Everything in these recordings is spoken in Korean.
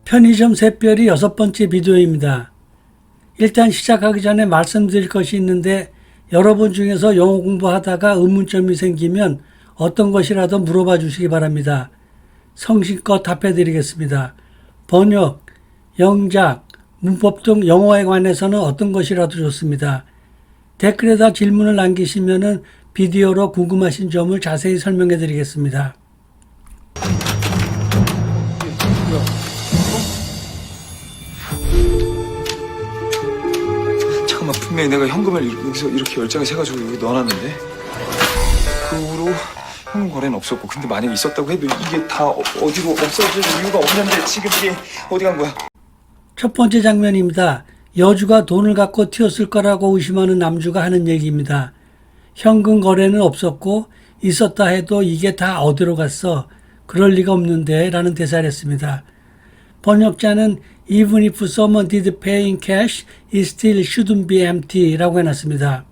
편의점 샛별이 6번째 비디오입니다. 일단 시작하기 전에 말씀드릴 것이 있는데 여러분 중에서 영어 공부하다가 의문점이 생기면 어떤 것이라도 물어봐 주시기 바랍니다. 성실껏 답해 드리겠습니다. 번역, 영작, 문법 등 영어에 관해서는 어떤 것이라도 좋습니다. 댓글에다 질문을 남기시면 비디오로 궁금하신 점을 자세히 설명해 드리겠습니다. 잠깐만, 분명히 내가 현금을 여기서 이렇게 10장을 세가지고 여기 넣어놨는데 그 후로 현금 거래는 없었고, 근데 만약에 있었다고 해도 이게 다 어디로 없어질 이유가 없는데 지금 이게 어디 간 거야? 첫 번째 장면입니다. 여주가 돈을 갖고 튀었을 거라고 의심하는 남주가 하는 얘기입니다. 현금 거래는 없었고 있었다 해도 이게 다 어디로 갔어? 그럴 리가 없는데 라는 대사를 했습니다. 번역자는 Even if someone did pay in cash, it still shouldn't be empty 라고 해놨습니다.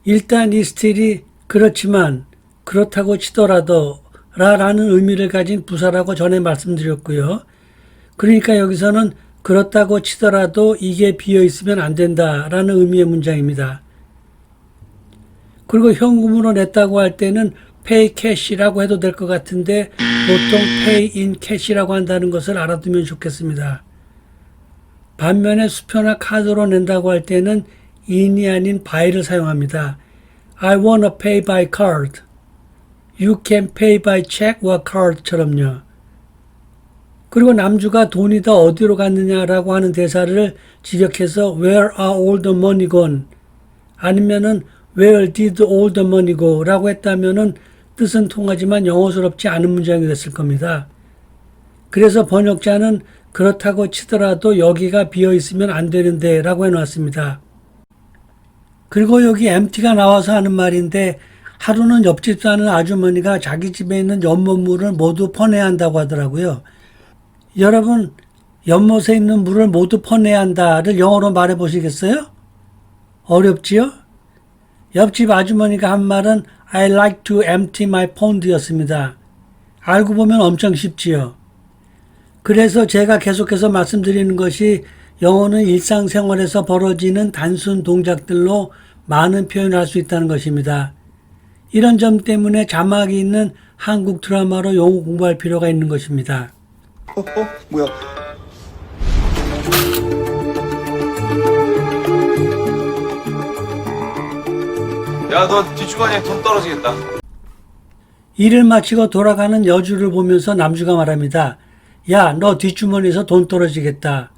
일단 이 still이 그렇지만 그렇다고 치더라도 라는 의미를 가진 부사라고 전에 말씀드렸고요. 그러니까 여기서는 그렇다고 치더라도 이게 비어있으면 안 된다라는 의미의 문장입니다. 그리고 현금으로 냈다고 할 때는 pay cash라고 해도 될 것 같은데 보통 pay in cash라고 한다는 것을 알아두면 좋겠습니다. 반면에 수표나 카드로 낸다고 할 때는 in이 아닌 by를 사용합니다. I wanna pay by card. You can pay by check or card처럼요. 그리고 남주가 돈이 다 어디로 갔느냐라고 하는 대사를 직역해서 Where are all the money gone? 아니면은 Where did all the money go? 라고 했다면은 뜻은 통하지만 영어스럽지 않은 문장이 됐을 겁니다. 그래서 번역자는 그렇다고 치더라도 여기가 비어 있으면 안 되는데 라고 해놨습니다. 그리고 여기 empty가 나와서 하는 말인데 하루는 옆집 사는 아주머니가 자기 집에 있는 연못물을 모두 퍼내야 한다고 하더라고요. 여러분, 연못에 있는 물을 모두 퍼내야 한다를 영어로 말해 보시겠어요? 어렵지요? 옆집 아주머니가 한 말은 I like to empty my pond 였습니다. 알고 보면 엄청 쉽지요. 그래서 제가 계속해서 말씀드리는 것이 영어는 일상생활에서 벌어지는 단순 동작들로 많은 표현을 할 수 있다는 것입니다. 이런 점 때문에 자막이 있는 한국 드라마로 영어 공부할 필요가 있는 것입니다. 뭐야? 야, 너 뒷주머니에 돈 떨어지겠다. 일을 마치고 돌아가는 여주를 보면서 남주가 말합니다. 야, 너 뒷주머니에서 돈 떨어지겠다.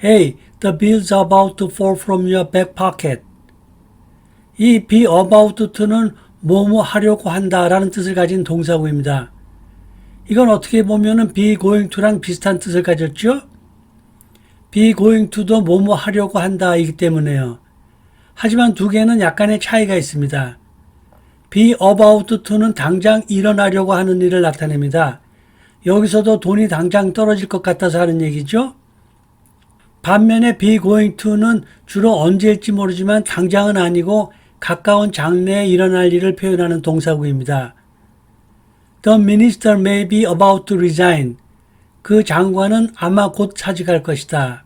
Hey, the bills are about to fall from your back pocket. 이 be about to는 뭐뭐 하려고 한다라는 뜻을 가진 동사구입니다. 이건 어떻게 보면은 be going to랑 비슷한 뜻을 가졌죠? be going to도 뭐뭐 하려고 한다이기 때문에요. 하지만 두 개는 약간의 차이가 있습니다. be about to는 당장 일어나려고 하는 일을 나타냅니다. 여기서도 돈이 당장 떨어질 것 같아서 하는 얘기죠. 반면에 be going to는 주로 언제일지 모르지만 당장은 아니고 가까운 장래에 일어날 일을 표현하는 동사구입니다. The minister may be about to resign. 그 장관은 아마 곧 사직할 것이다.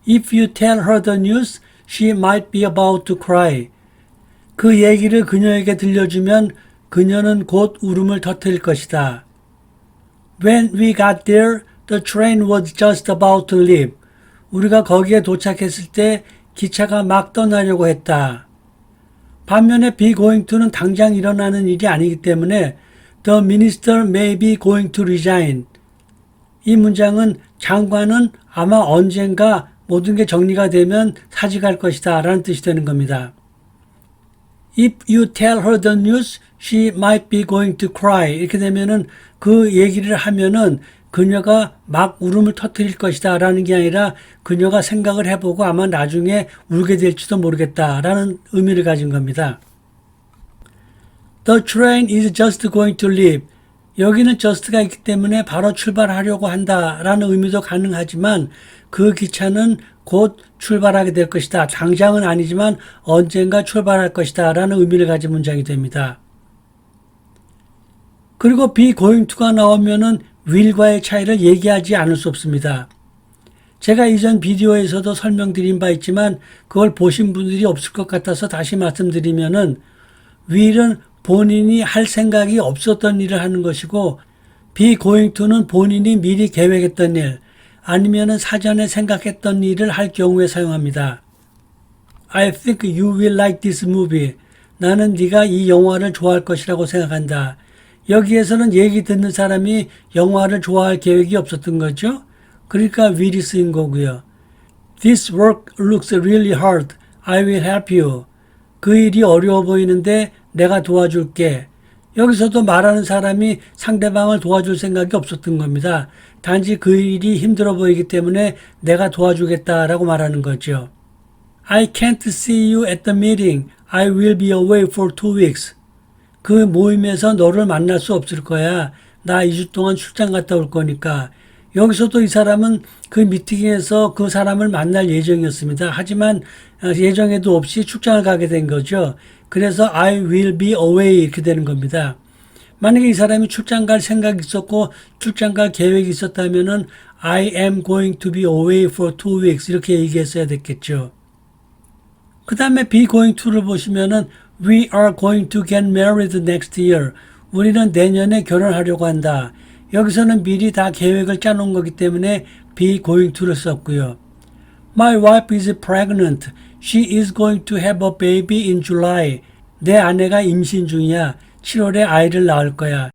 If you tell her the news, she might be about to cry. 그 얘기를 그녀에게 들려주면 그녀는 곧 울음을 터뜨릴 것이다. When we got there, the train was just about to leave. 우리가 거기에 도착했을 때 기차가 막 떠나려고 했다. 반면에 be going to는 당장 일어나는 일이 아니기 때문에 The minister may be going to resign. 이 문장은 장관은 아마 언젠가 모든 게 정리가 되면 사직할 것이다 라는 뜻이 되는 겁니다. If you tell her the news, she might be going to cry. 이렇게 되면은 그 얘기를 하면은 그녀가 막 울음을 터뜨릴 것이다 라는 게 아니라 그녀가 생각을 해보고 아마 나중에 울게 될지도 모르겠다 라는 의미를 가진 겁니다. The train is just going to leave. 여기는 just가 있기 때문에 바로 출발하려고 한다라는 의미도 가능하지만 그 기차는 곧 출발하게 될 것이다. 당장은 아니지만 언젠가 출발할 것이다 라는 의미를 가진 문장이 됩니다. 그리고 be going to가 나오면은 will과의 차이를 얘기하지 않을 수 없습니다. 제가 이전 비디오에서도 설명드린 바 있지만 그걸 보신 분들이 없을 것 같아서 다시 말씀드리면은 will은 본인이 할 생각이 없었던 일을 하는 것이고 be going to는 본인이 미리 계획했던 일 아니면은 사전에 생각했던 일을 할 경우에 사용합니다. I think you will like this movie. 나는 네가 이 영화를 좋아할 것이라고 생각한다. 여기에서는 얘기 듣는 사람이 영화를 좋아할 계획이 없었던 거죠. 그러니까 will이 쓰인 거고요. This work looks really hard. I will help you. 그 일이 어려워 보이는데 내가 도와줄게. 여기서도 말하는 사람이 상대방을 도와줄 생각이 없었던 겁니다. 단지 그 일이 힘들어 보이기 때문에 내가 도와주겠다라고 말하는 거죠. I can't see you at the meeting. I will be away for 2 weeks. 그 모임에서 너를 만날 수 없을 거야. 나 2주 동안 출장 갔다 올 거니까. 여기서도 이 사람은 그 미팅에서 그 사람을 만날 예정이었습니다. 하지만 예정에도 없이 출장을 가게 된 거죠. 그래서 I will be away 이렇게 되는 겁니다. 만약에 이 사람이 출장 갈 생각이 있었고 출장 갈 계획이 있었다면은 I am going to be away for 2 weeks 이렇게 얘기했어야 됐겠죠. 그 다음에 be going to를 보시면은 we are going to get married next year. 우리는 내년에 결혼하려고 한다. 여기서는 미리 다 계획을 짜놓은 거기 때문에 be going to를 썼고요. My wife is pregnant. She is going to have a baby in July. 내 아내가 임신 중이야. 7월에 아이를 낳을 거야.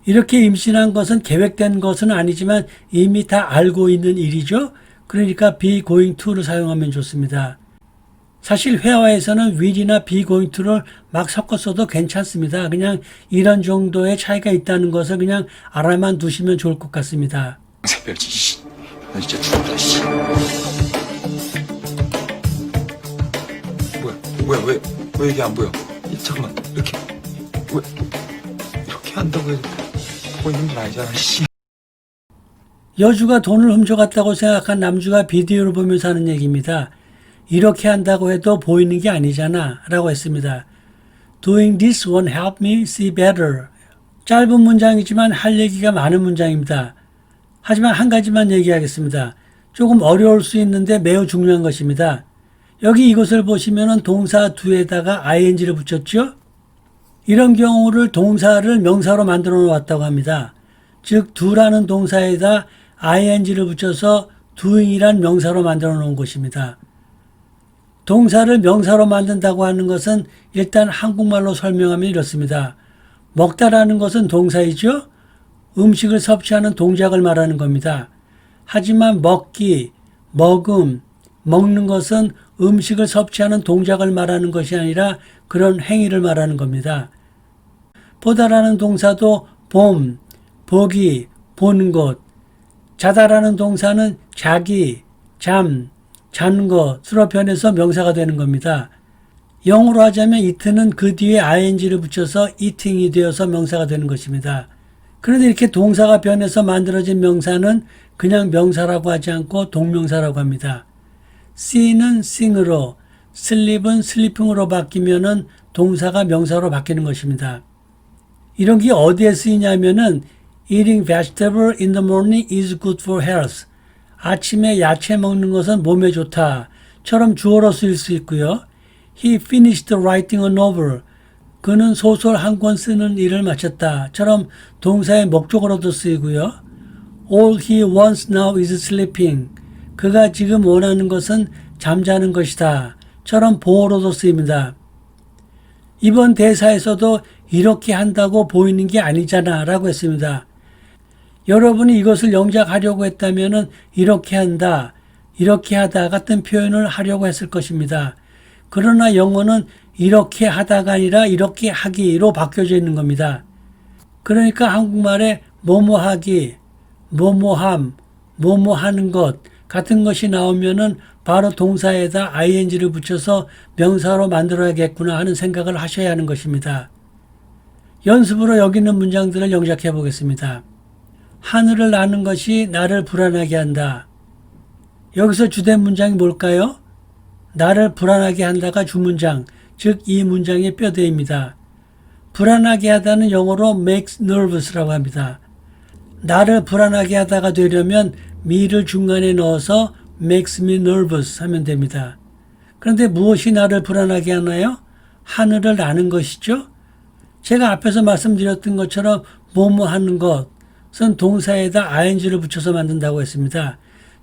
이렇게 임신한 것은 계획된 것은 아니지만 이미 다 알고 있는 일이죠. 그러니까 be going to를 사용하면 좋습니다. 사실 회화에서는 will이나 be going to를 막 섞었어도 괜찮습니다. 그냥 이런 정도의 차이가 있다는 것을 그냥 알아만 두시면 좋을 것 같습니다. 새별지, 나 진짜 죽었다, 씨. 왜 이게 안 보여? 잠깐만, 이렇게 한다고 해도 보고 있는 건 아니잖아, 씨. 여주가 돈을 훔쳐갔다고 생각한 남주가 비디오를 보면서 하는 얘기입니다. 이렇게 한다고 해도 보이는 게 아니잖아 라고 했습니다. Doing this won't help me see better. 짧은 문장이지만 할 얘기가 많은 문장입니다. 하지만 한 가지만 얘기하겠습니다. 조금 어려울 수 있는데 매우 중요한 것입니다. 여기 이것을 보시면 동사 do에다가 ing를 붙였죠? 이런 경우를 동사를 명사로 만들어 놓았다고 합니다. 즉 do라는 동사에다 ing를 붙여서 doing이란 명사로 만들어 놓은 것입니다. 동사를 명사로 만든다고 하는 것은 일단 한국말로 설명하면 이렇습니다. 먹다라는 것은 동사이죠. 음식을 섭취하는 동작을 말하는 겁니다. 하지만 먹기, 먹음, 먹는 것은 음식을 섭취하는 동작을 말하는 것이 아니라 그런 행위를 말하는 겁니다. 보다라는 동사도 봄, 보기, 보는 것. 자다라는 동사는 자기, 잠, 자는 것으로 변해서 명사가 되는 겁니다. 영어로 하자면 eat는 그 뒤에 ing를 붙여서 eating이 되어서 명사가 되는 것입니다. 그런데 이렇게 동사가 변해서 만들어진 명사는 그냥 명사라고 하지 않고 동명사라고 합니다. see는 sing으로, sleep은 sleeping으로 바뀌면은 동사가 명사로 바뀌는 것입니다. 이런 게 어디에 쓰이냐면은 eating vegetable in the morning is good for health. 아침에 야채 먹는 것은 몸에 좋다. 처럼 주어로 쓰일 수 있고요. He finished writing a novel. 그는 소설 한 권 쓰는 일을 마쳤다. 처럼 동사의 목적어로도 쓰이고요. All he wants now is sleeping. 그가 지금 원하는 것은 잠자는 것이다. 처럼 보어로도 쓰입니다. 이번 대사에서도 이렇게 한다고 보이는 게 아니잖아 라고 했습니다. 여러분이 이것을 영작하려고 했다면 이렇게 한다, 이렇게 하다 같은 표현을 하려고 했을 것입니다. 그러나 영어는 이렇게 하다가 아니라 이렇게 하기로 바뀌어져 있는 겁니다. 그러니까 한국말에 뭐뭐하기, 뭐뭐함, 뭐뭐하는 것 같은 것이 나오면은 바로 동사에다 ing를 붙여서 명사로 만들어야겠구나 하는 생각을 하셔야 하는 것입니다. 연습으로 여기 있는 문장들을 영작해 보겠습니다. 하늘을 나는 것이 나를 불안하게 한다. 여기서 주된 문장이 뭘까요? 나를 불안하게 한다가 주문장, 즉 이 문장의 뼈대입니다. 불안하게 하다는 영어로 makes nervous라고 합니다. 나를 불안하게 하다가 되려면 me를 중간에 넣어서 makes me nervous 하면 됩니다. 그런데 무엇이 나를 불안하게 하나요? 하늘을 나는 것이죠. 제가 앞에서 말씀드렸던 것처럼 뭐뭐 하는 것은 동사에다 ing를 붙여서 만든다고 했습니다.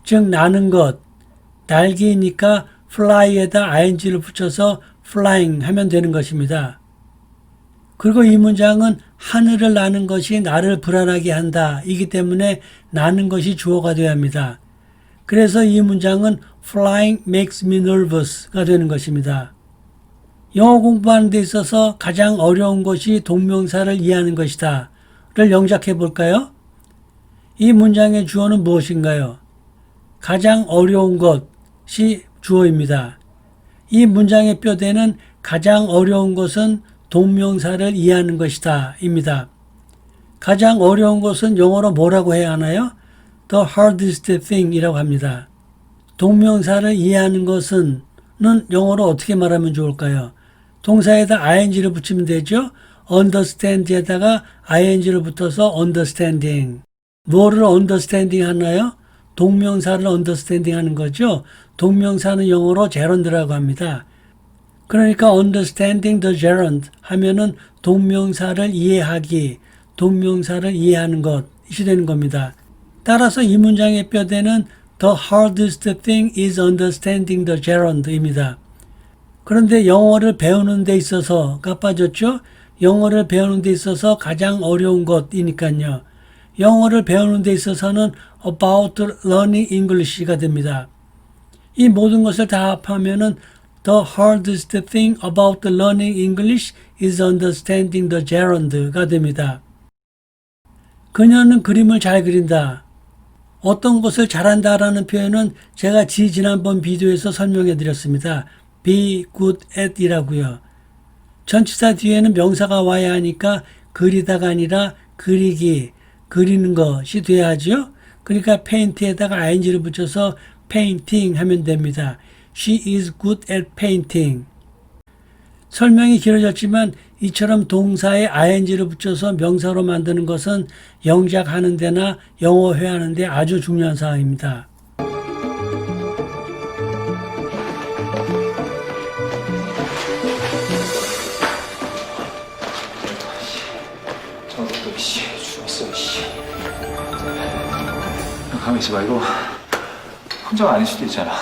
즉 나는 것, 날개이니까 fly에다 ing를 붙여서 flying 하면 되는 것입니다. 그리고 이 문장은 하늘을 나는 것이 나를 불안하게 한다. 이기 때문에 나는 것이 주어가 되어야 합니다. 그래서 이 문장은 flying makes me nervous가 되는 것입니다. 영어 공부하는 데 있어서 가장 어려운 것이 동명사를 이해하는 것이다. 를 영작해 볼까요? 이 문장의 주어는 무엇인가요? 가장 어려운 것이 주어입니다. 이 문장의 뼈대는 가장 어려운 것은 동명사를 이해하는 것이다. 입니다. 가장 어려운 것은 영어로 뭐라고 해야 하나요? The hardest thing 이라고 합니다. 동명사를 이해하는 것은 영어로 어떻게 말하면 좋을까요? 동사에다 ing를 붙이면 되죠. understand에다가 ing를 붙어서 understanding. 뭐를 understanding 하나요? 동명사를 understanding 하는 거죠. 동명사는 영어로 gerund라고 합니다. 그러니까 understanding the gerund 하면은 동명사를 이해하기, 동명사를 이해하는 것이 되는 겁니다. 따라서 이 문장의 뼈대는 the hardest thing is understanding the gerund입니다. 그런데 영어를 배우는 데 있어서가 빠졌죠? 영어를 배우는 데 있어서 가장 어려운 것이니까요. 영어를 배우는 데 있어서는 about learning English가 됩니다. 이 모든 것을 다 합하면은 The hardest thing about learning English is understanding the gerund가 됩니다. 그녀는 그림을 잘 그린다. 어떤 것을 잘한다라는 표현은 제가 지난번 비디오에서 설명해 드렸습니다. be good at 이라고요. 전치사 뒤에는 명사가 와야 하니까 그리다가 아니라 그리기, 그리는 것이 돼야 하죠. 그러니까 paint에다가 ing를 붙여서 painting 하면 됩니다. She is good at painting. 설명이 길어졌지만 이처럼 동사에 ing를 붙여서 명사로 만드는 것은 영작하는 데나 영어 회화하는 데 아주 중요한 사항입니다. 저것도 죽었어. 가만히 있어봐. 이거 혼자가 아닐 수도 있잖아.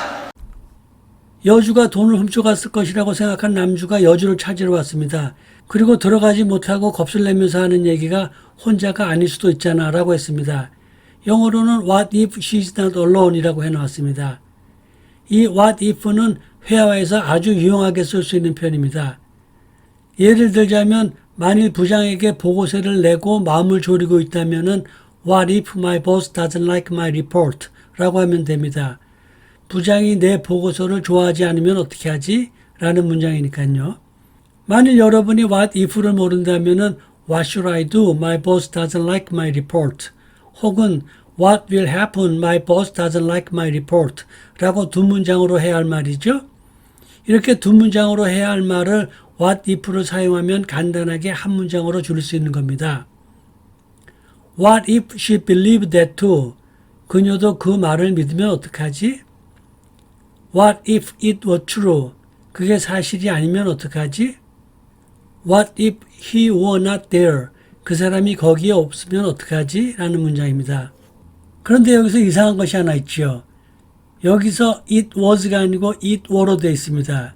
여주가 돈을 훔쳐갔을 것이라고 생각한 남주가 여주를 찾으러 왔습니다. 그리고 들어가지 못하고 겁을 내면서 하는 얘기가 혼자가 아닐 수도 있잖아 라고 했습니다. 영어로는 What if she's not alone 이라고 해놓았습니다. 이 What if는 회화에서 아주 유용하게 쓸 수 있는 표현입니다. 예를 들자면 만일 부장에게 보고서를 내고 마음을 졸이고 있다면은 What if my boss doesn't like my report? 라고 하면 됩니다. 부장이 내 보고서를 좋아하지 않으면 어떻게 하지? 라는 문장이니까요. 만일 여러분이 what if를 모른다면은 what should I do? My boss doesn't like my report. 혹은 what will happen? My boss doesn't like my report. 라고 두 문장으로 해야 할 말이죠. 이렇게 두 문장으로 해야 할 말을 what if를 사용하면 간단하게 한 문장으로 줄일 수 있는 겁니다. What if she believed that too? 그녀도 그 말을 믿으면 어떡하지? What if it were true? 그게 사실이 아니면 어떡하지? What if he were not there? 그 사람이 거기에 없으면 어떡하지? 라는 문장입니다. 그런데 여기서 이상한 것이 하나 있죠. 여기서 it was가 아니고 it were로 되어 있습니다.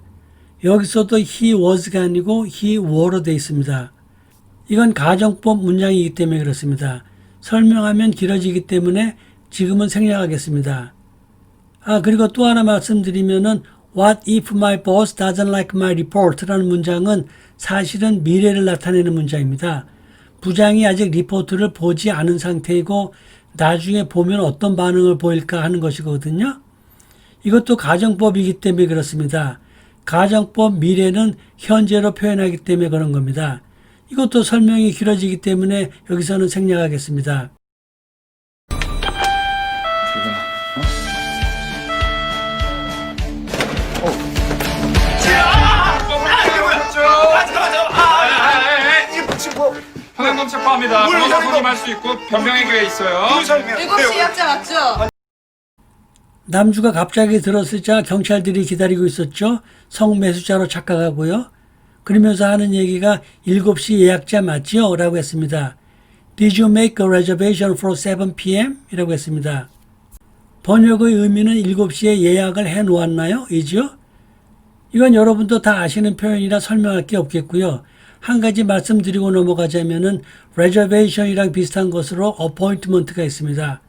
여기서도 he was가 아니고 he were로 되어 있습니다. 이건 가정법 문장이기 때문에 그렇습니다. 설명하면 길어지기 때문에 지금은 생략하겠습니다. 그리고 또 하나 말씀드리면은 What if my boss doesn't like my report? 라는 문장은 사실은 미래를 나타내는 문장입니다. 부장이 아직 리포트를 보지 않은 상태이고 나중에 보면 어떤 반응을 보일까 하는 것이거든요. 이것도 가정법이기 때문에 그렇습니다. 가정법 미래는 현재로 표현하기 때문에 그런 겁니다. 이것도 설명이 길어지기 때문에 여기서는 생략하겠습니다. 현행범 체포합니다. 뭘 변호사 현행범? 선임할 수 있고 변명의 기회 있어요. 7시 예약자 맞죠? 남주가 갑자기 들어서자 경찰들이 기다리고 있었죠. 성매수자로 착각하고요. 그러면서 하는 얘기가 7시 예약자 맞죠? 라고 했습니다. Did you make a reservation for 7 p.m.? 이라고 했습니다. 번역의 의미는 7시에 예약을 해 놓았나요? 이죠? 이건 여러분도 다 아시는 표현이라 설명할 게 없겠고요. 한 가지 말씀드리고 넘어가자면은 reservation이랑 비슷한 것으로 appointment가 있습니다.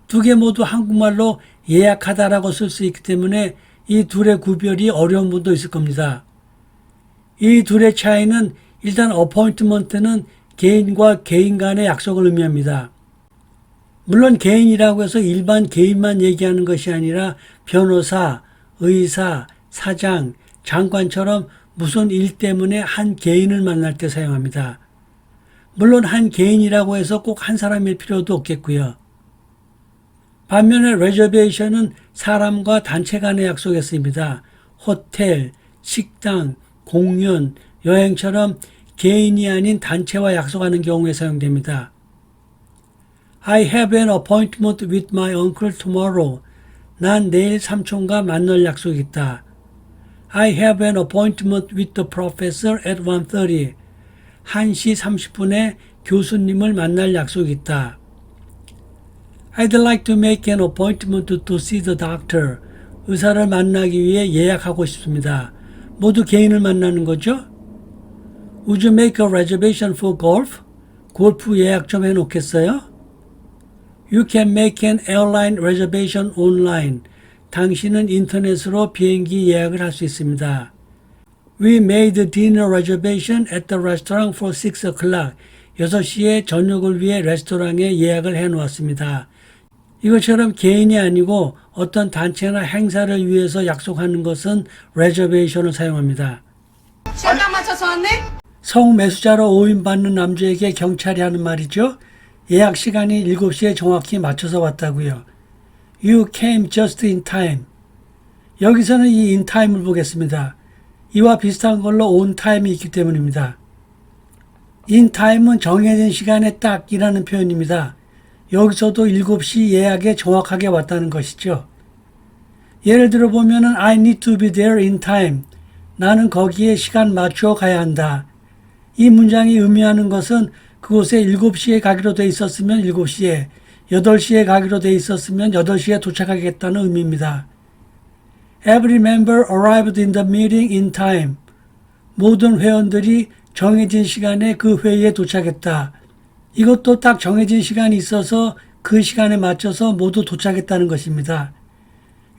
두 개 모두 한국말로 예약하다라고 쓸 수 있기 때문에 이 둘의 구별이 어려운 분도 있을 겁니다. 이 둘의 차이는 일단 appointment는 개인과 개인 간의 약속을 의미합니다. 물론 개인이라고 해서 일반 개인만 얘기하는 것이 아니라 변호사, 의사, 사장, 장관처럼 무슨 일 때문에 한 개인을 만날 때 사용합니다. 물론 한 개인이라고 해서 꼭 한 사람일 필요도 없겠고요. 반면에 reservation은 사람과 단체 간의 약속에 쓰입니다. 호텔, 식당, 공연, 여행처럼 개인이 아닌 단체와 약속하는 경우에 사용됩니다. I have an appointment with my uncle tomorrow. 난 내일 삼촌과 만날 약속이 있다. I have an appointment with the professor at 1:30. 1시 30분에 교수님을 만날 약속이 있다. I'd like to make an appointment to see the doctor. 의사를 만나기 위해 예약하고 싶습니다. 모두 개인을 만나는 거죠? Would you make a reservation for golf? 골프 예약 좀 해놓겠어요? You can make an airline reservation online. 당신은 인터넷으로 비행기 예약을 할 수 있습니다. We made dinner reservation at the restaurant for 6 o'clock. 6시에 저녁을 위해 레스토랑에 예약을 해놓았습니다. 이것처럼 개인이 아니고 어떤 단체나 행사를 위해서 약속하는 것은 reservation을 사용합니다. 시간 딱 맞춰서 왔네? 성매수자로 오인받는 남자에게 경찰이 하는 말이죠. 예약 시간이 7시에 정확히 맞춰서 왔다고요. You came just in time. 여기서는 이 in time을 보겠습니다. 이와 비슷한 걸로 on time이 있기 때문입니다. in time은 정해진 시간에 딱이라는 표현입니다. 여기서도 7시 예약에 정확하게 왔다는 것이죠. 예를 들어 보면은 I need to be there in time. 나는 거기에 시간 맞춰 가야 한다. 이 문장이 의미하는 것은 그곳에 7시에 가기로 돼 있었으면 7시에, 8시에 가기로 돼 있었으면 8시에 도착하겠다는 의미입니다. Every member arrived in the meeting in time. 모든 회원들이 정해진 시간에 그 회의에 도착했다. 이것도 딱 정해진 시간이 있어서 그 시간에 맞춰서 모두 도착했다는 것입니다.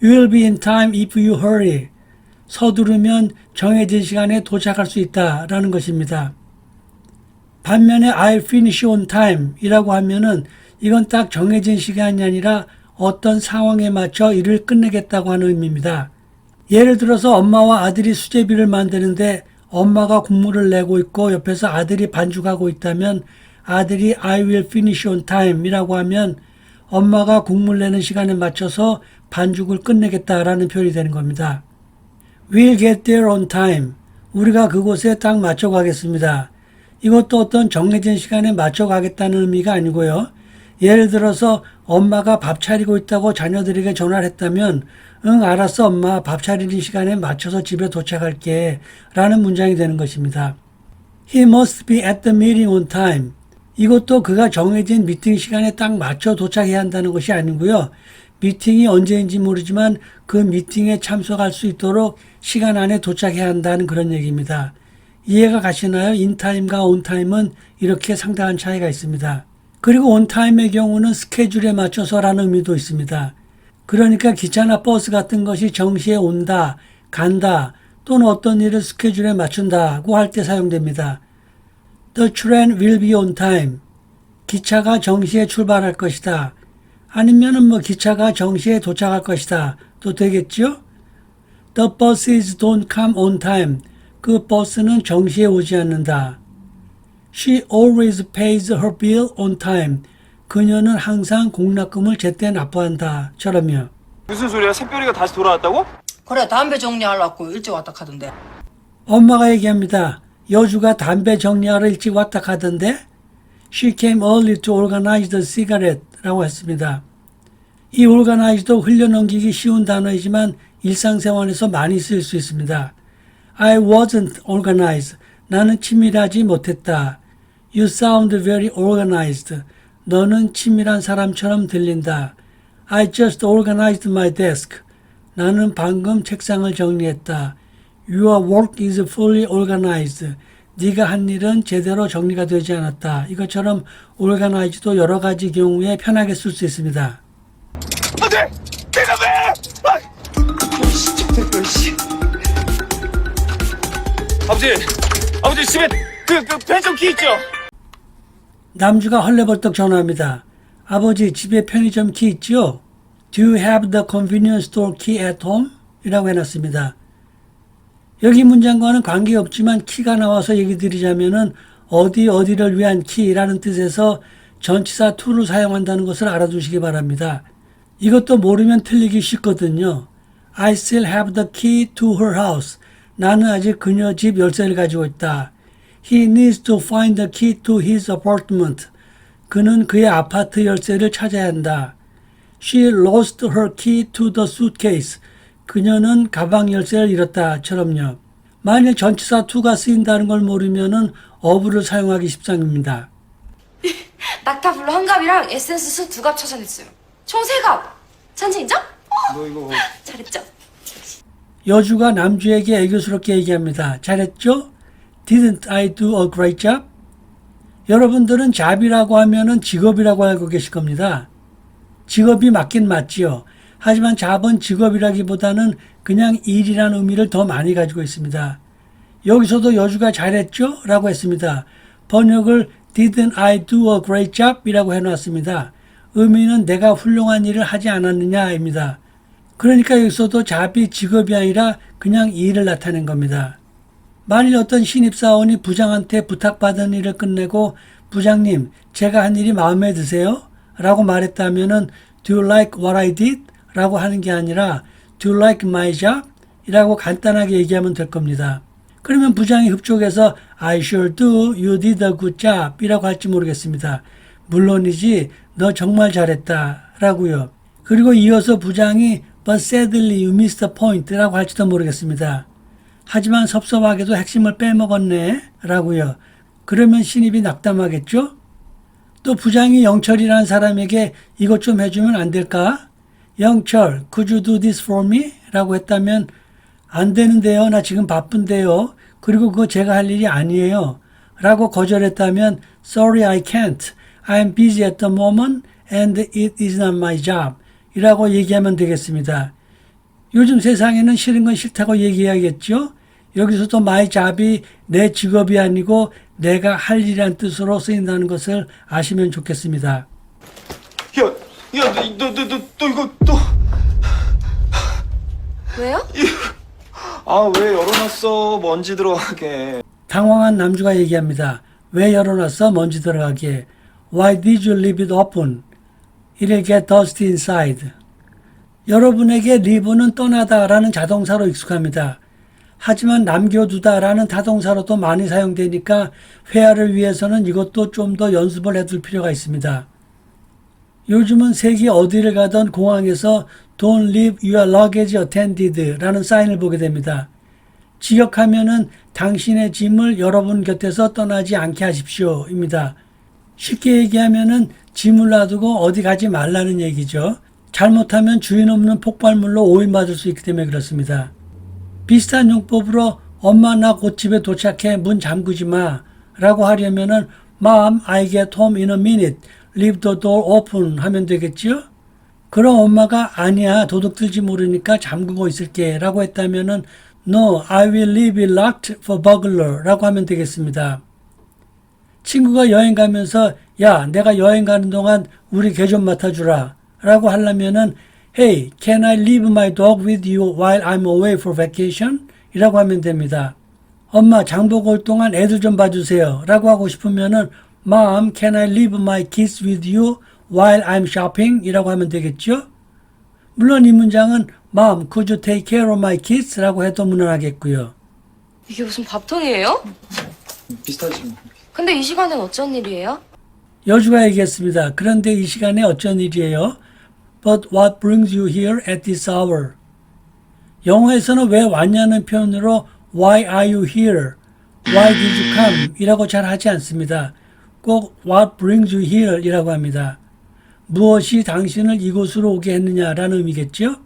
You will be in time if you hurry. 서두르면 정해진 시간에 도착할 수 있다라는 것입니다. 반면에 I'll finish on time 이라고 하면은 이건 딱 정해진 시간이 아니라 어떤 상황에 맞춰 일을 끝내겠다고 하는 의미입니다. 예를 들어서 엄마와 아들이 수제비를 만드는데 엄마가 국물을 내고 있고 옆에서 아들이 반죽하고 있다면 아들이 I will finish on time 이라고 하면 엄마가 국물 내는 시간에 맞춰서 반죽을 끝내겠다라는 표현이 되는 겁니다. We'll get there on time. 우리가 그곳에 딱 맞춰 가겠습니다. 이것도 어떤 정해진 시간에 맞춰 가겠다는 의미가 아니고요. 예를 들어서 엄마가 밥 차리고 있다고 자녀들에게 전화를 했다면 응 알았어 엄마 밥 차리는 시간에 맞춰서 집에 도착할게 라는 문장이 되는 것입니다. He must be at the meeting on time. 이것도 그가 정해진 미팅 시간에 딱 맞춰 도착해야 한다는 것이 아니고요. 미팅이 언제인지 모르지만 그 미팅에 참석할 수 있도록 시간 안에 도착해야 한다는 그런 얘기입니다. 이해가 가시나요? 인타임과 온타임은 이렇게 상당한 차이가 있습니다. 그리고 온타임의 경우는 스케줄에 맞춰서라는 의미도 있습니다. 그러니까 기차나 버스 같은 것이 정시에 온다, 간다 또는 어떤 일을 스케줄에 맞춘다고 할 때 사용됩니다. The train will be on time. 기차가 정시에 출발할 것이다. 아니면은 기차가 정시에 도착할 것이다. 또 되겠죠? The buses don't come on time. 그 버스는 정시에 오지 않는다. She always pays her bill on time. 그녀는 항상 공납금을 제때 납부한다. 처럼요. 무슨 소리야? 샛별이가 다시 돌아왔다고? 그래 담배 정리하려고 일찍 왔다 카던데. 엄마가 얘기합니다. 여주가 담배 정리하러 일찍 왔다 가던데 She came early to organize the cigarette 라고 했습니다. 이 organize도 흘려넘기기 쉬운 단어이지만 일상생활에서 많이 쓰일 수 있습니다. I wasn't organized. 나는 치밀하지 못했다. You sound very organized. 너는 치밀한 사람처럼 들린다. I just organized my desk. 나는 방금 책상을 정리했다. Your work is fully organized. 네가 한 일은 제대로 정리가 되지 않았다. 이것처럼 organized도 여러 가지 경우에 편하게 쓸 수 있습니다. 안돼! 내가 왜! 씨. 아버지 집에 그 편의점 있죠? 남주가 헐레벌떡 전화합니다. 아버지 집에 편의점 키 있죠? Do you have the convenience store key at home? 이라고 해놨습니다. 여기 문장과는 관계없지만 키가 나와서 얘기 드리자면은 어디를 위한 키라는 뜻에서 전치사 to를 사용한다는 것을 알아두시기 바랍니다. 이것도 모르면 틀리기 쉽거든요. I still have the key to her house. 나는 아직 그녀 집 열쇠를 가지고 있다. He needs to find the key to his apartment. 그는 그의 아파트 열쇠를 찾아야 한다. She lost her key to the suitcase. 그녀는 가방 열쇠를 잃었다처럼요. 만일 전치사 to가 쓰인다는 걸 모르면은 of를 사용하기 십상입니다. 낙타블루 한 갑이랑 에센스 수 2갑 찾아냈어요. 총 3갑. 잔치 인정? 너 이거 잘했죠? 여주가 남주에게 애교스럽게 얘기합니다. 잘했죠? Didn't I do a great job? 여러분들은 잡이라고 하면은 직업이라고 알고 계실 겁니다. 직업이 맞긴 맞지요. 하지만 잡은 직업이라기보다는 그냥 일이라는 의미를 더 많이 가지고 있습니다. 여기서도 여주가 잘했죠? 라고 했습니다. 번역을 Didn't I do a great job? 이라고 해놨습니다. 의미는 내가 훌륭한 일을 하지 않았느냐입니다. 그러니까 여기서도 잡이 직업이 아니라 그냥 일을 나타낸 겁니다. 만일 어떤 신입사원이 부장한테 부탁받은 일을 끝내고 부장님, 제가 한 일이 마음에 드세요? 라고 말했다면은 Do you like what I did? 라고 하는 게 아니라 Do you like my job? 이라고 간단하게 얘기하면 될 겁니다. 그러면 부장이 흡족해서 I sure do, you did a good job 이라고 할지 모르겠습니다. 물론이지 너 정말 잘했다 라고요. 그리고 이어서 부장이 But sadly you missed the point 라고 할지도 모르겠습니다. 하지만 섭섭하게도 핵심을 빼먹었네 라고요. 그러면 신입이 낙담하겠죠? 또 부장이 영철이라는 사람에게 이것 좀 해주면 안 될까? 영철, could you do this for me? 라고 했다면 안 되는데요. 나 지금 바쁜데요. 그리고 그거 제가 할 일이 아니에요. 라고 거절했다면 Sorry, I can't. I'm busy at the moment and it is not my job. 이라고 얘기하면 되겠습니다. 요즘 세상에는 싫은 건 싫다고 얘기해야겠죠? 여기서도 my job이 내 직업이 아니고 내가 할 일이란 뜻으로 쓰인다는 것을 아시면 좋겠습니다. 너 이거 또 왜요? 왜 열어놨어? 먼지 들어가게. 당황한 남주가 얘기합니다. 왜 열어놨어? 먼지 들어가게. Why did you leave it open? It'll get dusty inside. 여러분에게 leave는 떠나다라는 자동사로 익숙합니다. 하지만 남겨두다라는 타동사로도 많이 사용되니까 회화를 위해서는 이것도 좀 더 연습을 해둘 필요가 있습니다. 요즘은 세계 어디를 가던 공항에서 Don't leave your luggage unattended 라는 사인을 보게 됩니다. 직역하면은 당신의 짐을 여러분 곁에서 떠나지 않게 하십시오 입니다. 쉽게 얘기하면은 짐을 놔두고 어디 가지 말라는 얘기죠. 잘못하면 주인 없는 폭발물로 오인받을 수 있기 때문에 그렇습니다. 비슷한 용법으로 엄마 나 곧 집에 도착해 문 잠그지 마 라고 하려면은 Mom, I get home in a minute. Leave the door open 하면 되겠지요? 그럼 엄마가 아니야 도둑 들지 모르니까 잠그고 있을게 라고 했다면은 No, I will leave it locked for burglar 라고 하면 되겠습니다. 친구가 여행 가면서 야 내가 여행 가는 동안 우리 개 좀 맡아주라 라고 하려면은 Hey, can I leave my dog with you while I'm away for vacation? 이라고 하면 됩니다. 엄마 장보고 올 동안 애들 좀 봐주세요 라고 하고 싶으면은 Mom, can I leave my kids with you while I'm shopping? 이라고 하면 되겠죠? 물론 이 문장은 Mom, could you take care of my kids? 라고 해도 무난하겠고요. 이게 무슨 밥통이에요? 비슷하지. 근데 이 시간엔 어쩐 일이에요? 여주가 얘기했습니다. 그런데 이 시간에 어쩐 일이에요? But what brings you here at this hour? 영어에서는 왜 왔냐는 표현으로 Why are you here? Why did you come? 이라고 잘 하지 않습니다. 꼭 What brings you here? 이라고 합니다. 무엇이 당신을 이곳으로 오게 했느냐라는 의미겠죠?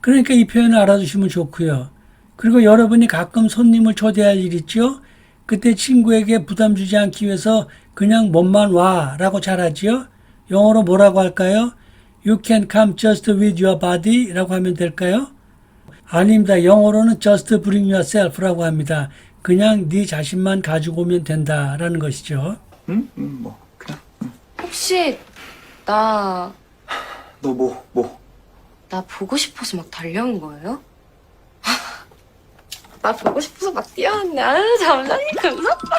그러니까 이 표현을 알아두시면 좋고요. 그리고 여러분이 가끔 손님을 초대할 일 있죠? 그때 친구에게 부담 주지 않기 위해서 그냥 몸만 와 라고 잘하지요? 영어로 뭐라고 할까요? You can come just with your body 라고 하면 될까요? 아닙니다. 영어로는 just bring yourself 라고 합니다. 그냥 네 자신만 가지고 오면 된다라는 것이죠. 응? 뭐 그냥. 혹시 나 너 뭐? 나 보고 싶어서 막 달려온 거예요? 나 보고 싶어서 막 뛰어왔네. 아유, 잠장님 감사합니다.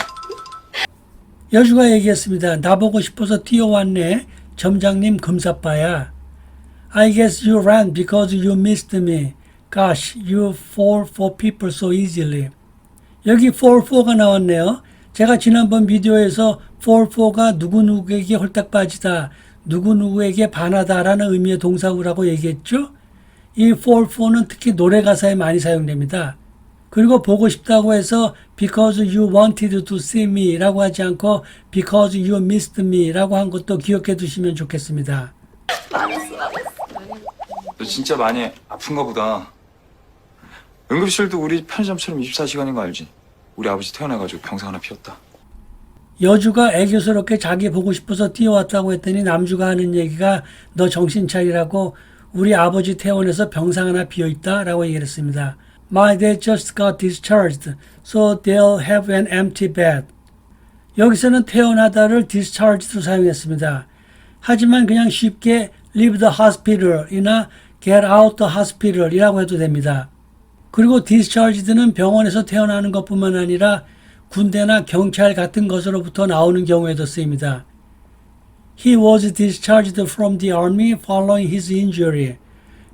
여주가 얘기했습니다. 나보고 싶어서 뛰어왔네. 점장님 금사빠야. I guess you ran because you missed me. Gosh, you fall for people so easily. 여기 fall for가 나왔네요. 제가 지난번 비디오에서 fall for가 누구누구에게 홀딱 빠지다, 누구누구에게 반하다라는 의미의 동사구라고 얘기했죠. 이 fall for는 특히 노래 가사에 많이 사용됩니다. 그리고 보고 싶다고 해서 because you wanted to see me 라고 하지 않고 because you missed me 라고 한 것도 기억해 두시면 좋겠습니다. 너 진짜 많이 아픈가 보다. 응급실도 우리 편의점처럼 24시간인 거 알지? 우리 아버지 태어나가지고 병상 하나 피웠다. 여주가 애교스럽게 자기 보고 싶어서 뛰어왔다고 했더니 남주가 하는 얘기가 너 정신 차리라고 우리 아버지 퇴원해서 병상 하나 비어있다 라고 얘기를 했습니다. My dad just got discharged, so they'll have an empty bed. 여기서는 퇴원하다를 discharged로 사용했습니다. 하지만 그냥 쉽게 leave the hospital이나 get out the hospital이라고 해도 됩니다. 그리고 discharged는 병원에서 퇴원하는 것뿐만 아니라 군대나 경찰 같은 것으로부터 나오는 경우에도 쓰입니다. He was discharged from the army following his injury.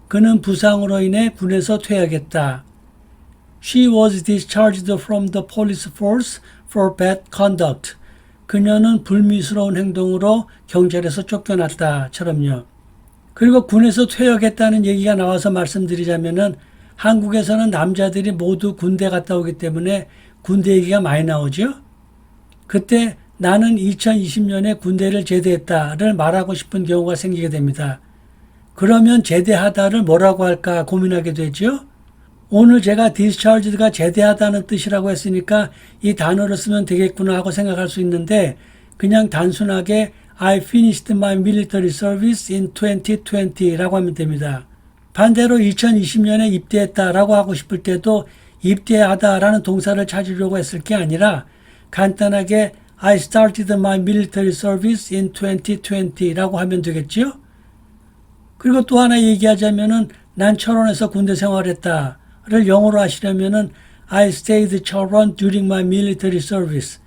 그는 부상으로 인해 군에서 퇴역했다. She was discharged from the police force for bad conduct. 그녀는 불미스러운 행동으로 경찰에서 쫓겨났다처럼요. 그리고 군에서 퇴역했다는 얘기가 나와서 말씀드리자면은 한국에서는 남자들이 모두 군대 갔다 오기 때문에 군대 얘기가 많이 나오죠. 그때 나는 2020년에 군대를 제대했다를 말하고 싶은 경우가 생기게 됩니다. 그러면 제대하다를 뭐라고 할까 고민하게 되죠. 오늘 제가 discharged가 제대하다는 뜻이라고 했으니까 이 단어를 쓰면 되겠구나 하고 생각할 수 있는데 그냥 단순하게 I finished my military service in 2020라고 하면 됩니다. 반대로 2020년에 입대했다라고 하고 싶을 때도 입대하다라는 동사를 찾으려고 했을 게 아니라 간단하게 I started my military service in 2020라고 하면 되겠죠. 그리고 또 하나 얘기하자면은 난 철원에서 군대 생활했다를 영어로 하시려면은 I stayed 철원 during my military service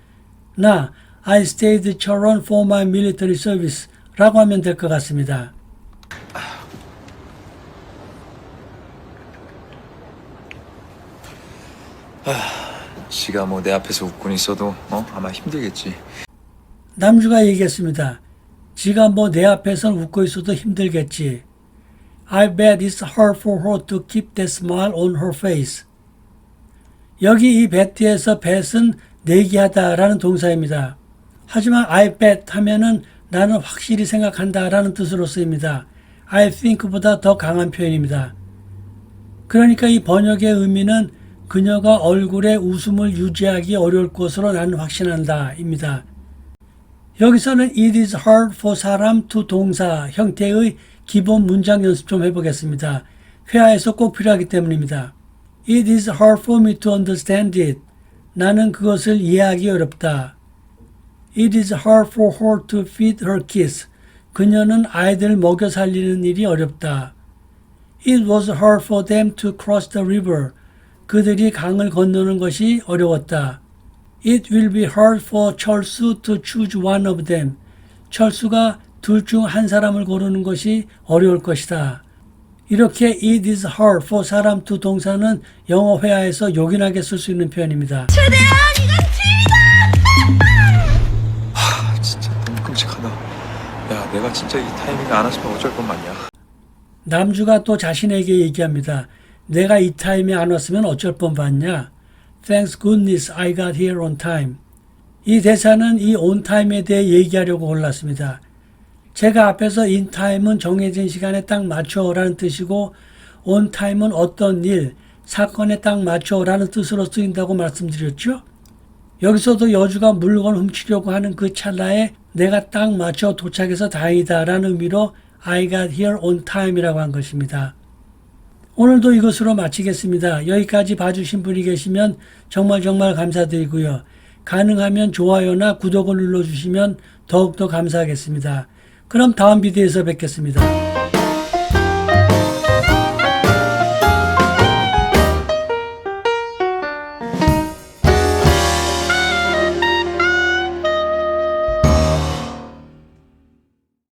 나 I stayed 철원 for my military service 라고 하면 될 것 같습니다. 지가 뭐 내 앞에서 웃고 있어도 아마 힘들겠지. 남주가 얘기했습니다. 지가 뭐 내 앞에서 웃고 있어도 힘들겠지. I bet it's hard for her to keep that smile on her face. 여기 이 bet에서 bet은 내기하다라는 동사입니다. 하지만 I bet 하면은 나는 확실히 생각한다라는 뜻으로 쓰입니다. I think보다 더 강한 표현입니다. 그러니까 이 번역의 의미는 그녀가 얼굴에 웃음을 유지하기 어려울 것으로 나는 확신한다 입니다. 여기서는 it is hard for 사람 to 동사 형태의 기본 문장 연습 좀 해보겠습니다. 회화에서 꼭 필요하기 때문입니다. It is hard for me to understand it. 나는 그것을 이해하기 어렵다. It is hard for her to feed her kids. 그녀는 아이들 먹여 살리는 일이 어렵다. It was hard for them to cross the river. 그들이 강을 건너는 것이 어려웠다. It will be hard for 철수 to choose one of them. 철수가 둘 중 한 사람을 고르는 것이 어려울 것이다. 이렇게 it is hard for 사람 to 동사는 영어 회화에서 요긴하게 쓸 수 있는 표현입니다. 최대한 이건 튀다! 야, 내가 진짜 이 타이밍에 안 왔으면 어쩔 뻔 맞냐. 남주가 또 자신에게 얘기합니다. 내가 이 타임에 안 왔으면 어쩔 뻔봤냐. Thanks goodness I got here on time. 이 대사는 이 on time에 대해 얘기하려고 골랐습니다. 제가 앞에서 in time은 정해진 시간에 딱 맞춰라는 뜻이고 on time은 어떤 일, 사건에 딱 맞춰라는 뜻으로 쓰인다고 말씀드렸죠. 여기서도 여주가 물건 훔치려고 하는 그 찰나에 내가 딱 맞춰 도착해서 다행이다 라는 의미로 I got here on time이라고 한 것입니다. 오늘도 이것으로 마치겠습니다. 여기까지 봐주신 분이 계시면 정말 감사드리고요. 가능하면 좋아요나 구독을 눌러주시면 더욱더 감사하겠습니다. 그럼 다음 비디오에서 뵙겠습니다.